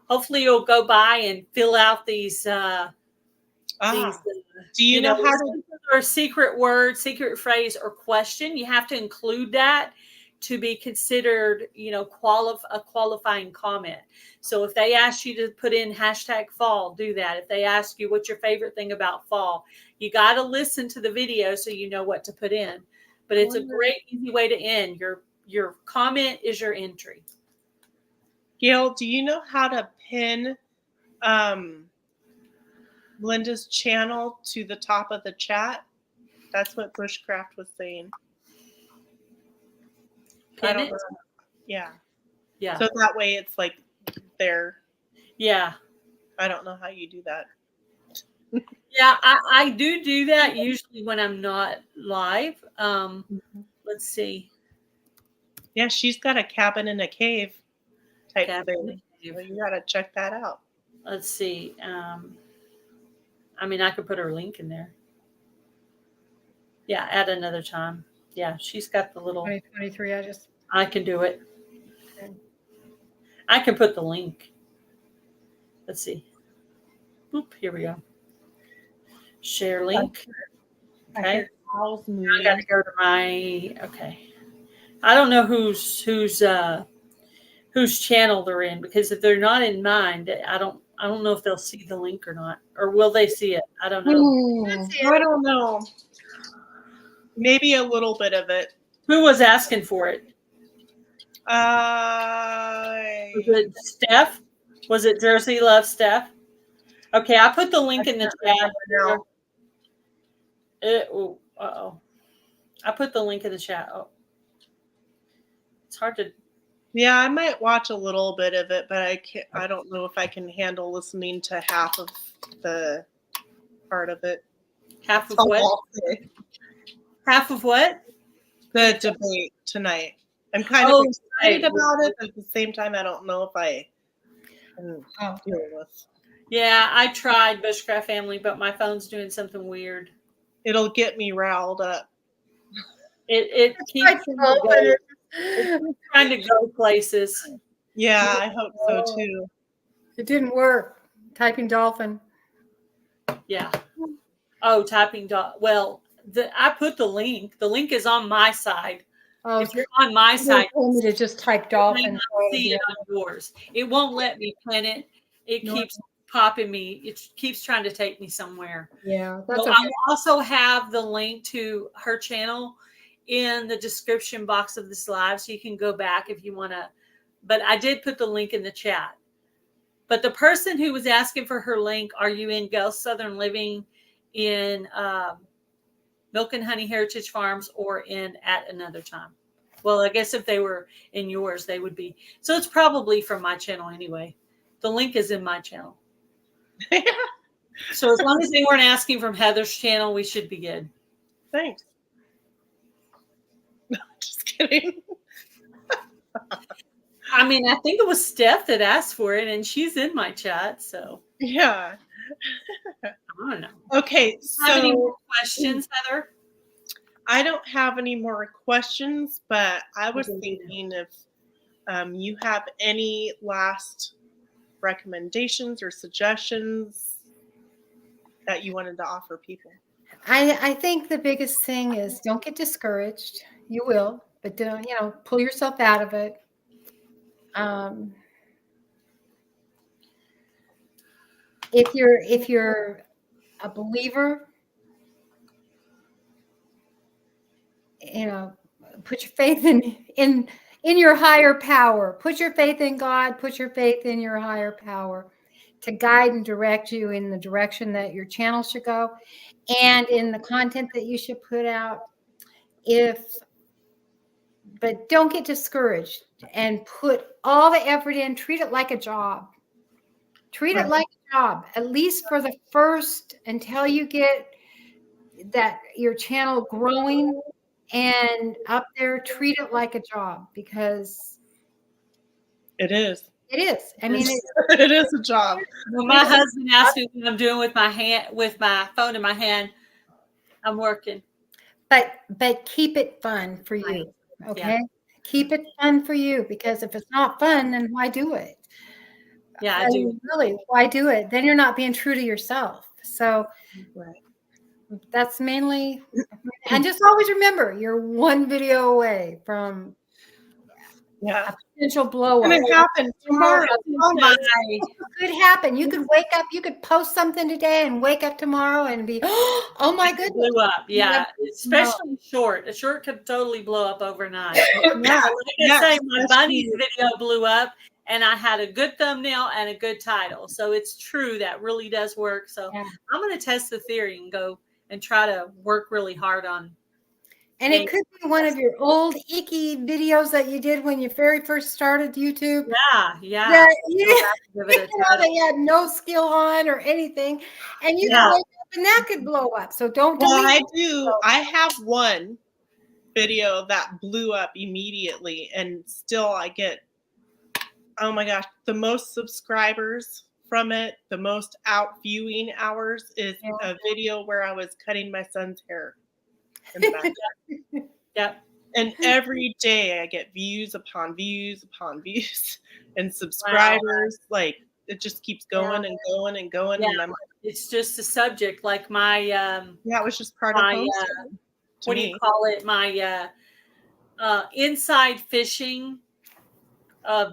Hopefully you'll go by and fill out these do you know how to, or secret word, secret phrase, or question. You have to include that to be considered, a qualifying comment. So if they ask you to put in #fall, do that. If they ask you what's your favorite thing about fall, you got to listen to the video so you know what to put in. But it's a great, easy way to end. Your comment is your entry. Gail, do you know how to pin Lynda's channel to the top of the chat? That's what Bushcraft was saying. I Pin don't it? know. Yeah. Yeah. So that way it's like there. Yeah. I don't know how you do that. Yeah, I do that usually when I'm not live. Let's see. Yeah, she's got a cabin in a cave type Cabin in thing. a cave. So you gotta check that out. Let's see. I mean, I could put her link in there. Yeah, at another time. Yeah, she's got the little. 2023. I can do it. Okay. I can put the link. Let's see. Boop, here we go. Share link. Okay. I gotta go to my. Okay. I don't know whose channel they're in, because if they're not in mine, I don't know if they'll see the link or not, or will they see it? I don't know. I don't know. Maybe a little bit of it. Who was asking for it? Was it Steph? Was it Jersey Love Steph? Okay, I put the link in the chat. Uh-oh. I put the link in the chat. Oh. It's hard to. Yeah, I might watch a little bit of it, but I don't know if I can handle listening to half of the part of it. Half of what? Half of what? The debate tonight. I'm kind of excited about it, but at the same time, I don't know if I can deal with. Yeah, I tried Bushcraft Family, but my phone's doing something weird. It'll get me riled up. It keeps trying to go places. Yeah, I hope so too. It didn't work. Typing dolphin. Yeah. Oh, typing well, I put the link. The link is on my side. Oh, if you're on my side, told me to just type dolphin. See it on yours. It won't let me pin it. It keeps popping me. It keeps trying to take me somewhere. Yeah. That's I will also have the link to her channel in the description box of this live, so you can go back if you want to. But I did put the link in the chat. But the person who was asking for her link, are you in Gulf Southern Living, in Milk and Honey Heritage Farms, or in At Another Time? Well, I guess if they were in yours, they would be. So it's probably from my channel anyway. The link is in my channel. So as long as they weren't asking from Heather's channel, we should be good. Thanks. Just kidding. I mean, I think it was Steph that asked for it, and she's in my chat. So yeah. I don't know. Okay. Have any more questions, Heather? I don't have any more questions, but I was thinking if you have any last recommendations or suggestions that you wanted to offer people. I think the biggest thing is don't get discouraged. You will, but don't, pull yourself out of it. If you're a believer, put your faith in your higher power. Put your faith in God. Put your faith in your higher power to guide and direct you in the direction that your channel should go, and in the content that you should put out. But don't get discouraged, and put all the effort in. Treat it like a job. Treat it like a job, at least for the first, until you get that your channel growing and up there. Treat it like a job, because it is. It is. I mean, it is a job. When my husband asks me what I'm doing with my phone in my hand, I'm working. But keep it fun for you. Okay. Yeah. Keep it fun for you, because if it's not fun, then why do it? Yeah, I do. Really, why do it? Then you're not being true to yourself. So that's mainly, and just always remember, you're one video away from a potential blow up. And it happened tomorrow. It could happen. You could wake up, you could post something today and wake up tomorrow and be, oh my goodness. Blew up. Yeah. Especially short. A short could totally blow up overnight. Like I say, my bunny's video blew up, and I had a good thumbnail and a good title. So it's true, that really does work. So I'm going to test the theory and go and try to work really hard on. And it could be one of your old icky videos that you did when you very first started YouTube. Yeah. That you, Give it a that you had no skill on or anything, and you could wake up and that could blow up. So don't Well, delete I it. do. I have one video that blew up immediately, and still I get, oh my gosh, the most subscribers from it, the most viewing hours is a video where I was cutting my son's hair in the back. Yep. And every day I get views upon views upon views and subscribers. Wow. Like it just keeps going and going and going. Yeah. And I'm like, it's just a subject. Like my it was just part of homesteading. What do you call it? My inside fishing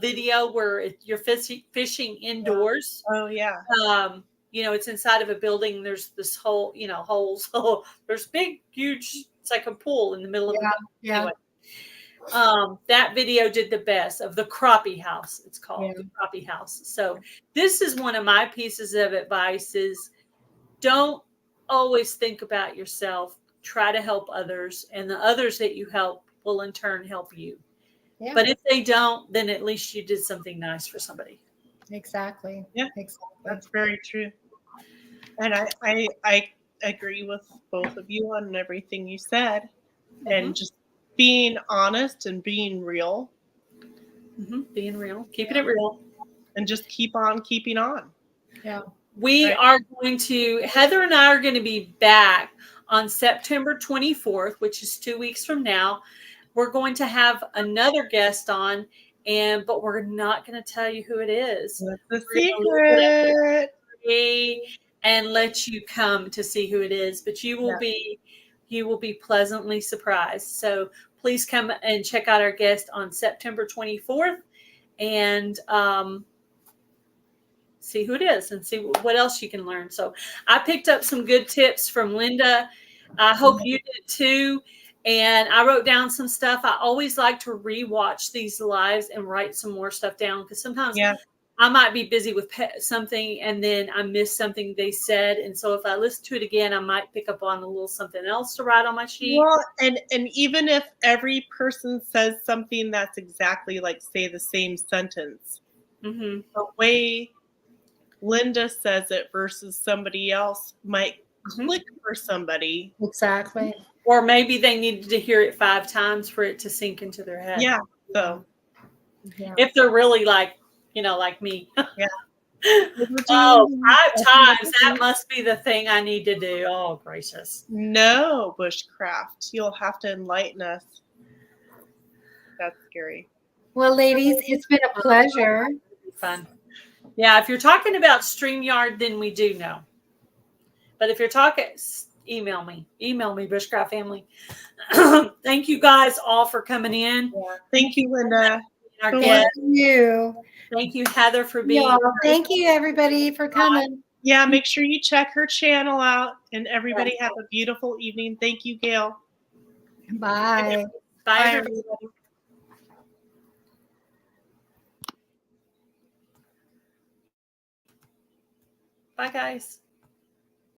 video where you're fishing indoors. Oh yeah. It's inside of a building. There's this whole, holes. So there's big, huge. It's like a pool in the middle of the building. Yeah. Anyway, that video did the best of the crappie house. It's called the crappie house. So this is one of my pieces of advice: is don't always think about yourself. Try to help others, and the others that you help will in turn help you. Yeah. But if they don't, then at least you did something nice for somebody. Exactly. Yeah, exactly. That's very true. And I agree with both of you on everything you said. Mm-hmm. And just being honest and being real. Mm-hmm. Being real. Keeping it real. And just keep on keeping on. Yeah. We are going to, Heather and I are going to be back on September 24th, which is 2 weeks from now. We're going to have another guest on, but we're not going to tell you who it is. That's the secret. And let you come to see who it is, but you will be pleasantly surprised. So please come and check out our guest on September 24th and see who it is and see what else you can learn. So I picked up some good tips from Lynda. I hope you did too. And I wrote down some stuff. I always like to rewatch these lives and write some more stuff down because sometimes I might be busy with something and then I miss something they said. And so if I listen to it again, I might pick up on a little something else to write on my sheet. Well, and even if every person says something that's exactly like, say, the same sentence, the way Lynda says it versus somebody else might click for somebody. Exactly. Or maybe they needed to hear it 5 times for it to sink into their head. Yeah. So if they're really like me. Yeah. 5 times. That must be the thing I need to do. Oh, gracious. No, bushcraft. You'll have to enlighten us. That's scary. Well, ladies, it's been a pleasure. Fun. Yeah, if you're talking about StreamYard, then we do know. But if you're talking, email me, Bushcraft family. Thank you guys all for coming in. Yeah. Thank you, Lynda. Thank you. Thank you, Heather, for being here. Thank you, everybody, for coming. Yeah, make sure you check her channel out. And everybody have a beautiful evening. Thank you, Gail. Bye. Bye, everybody. Bye, guys.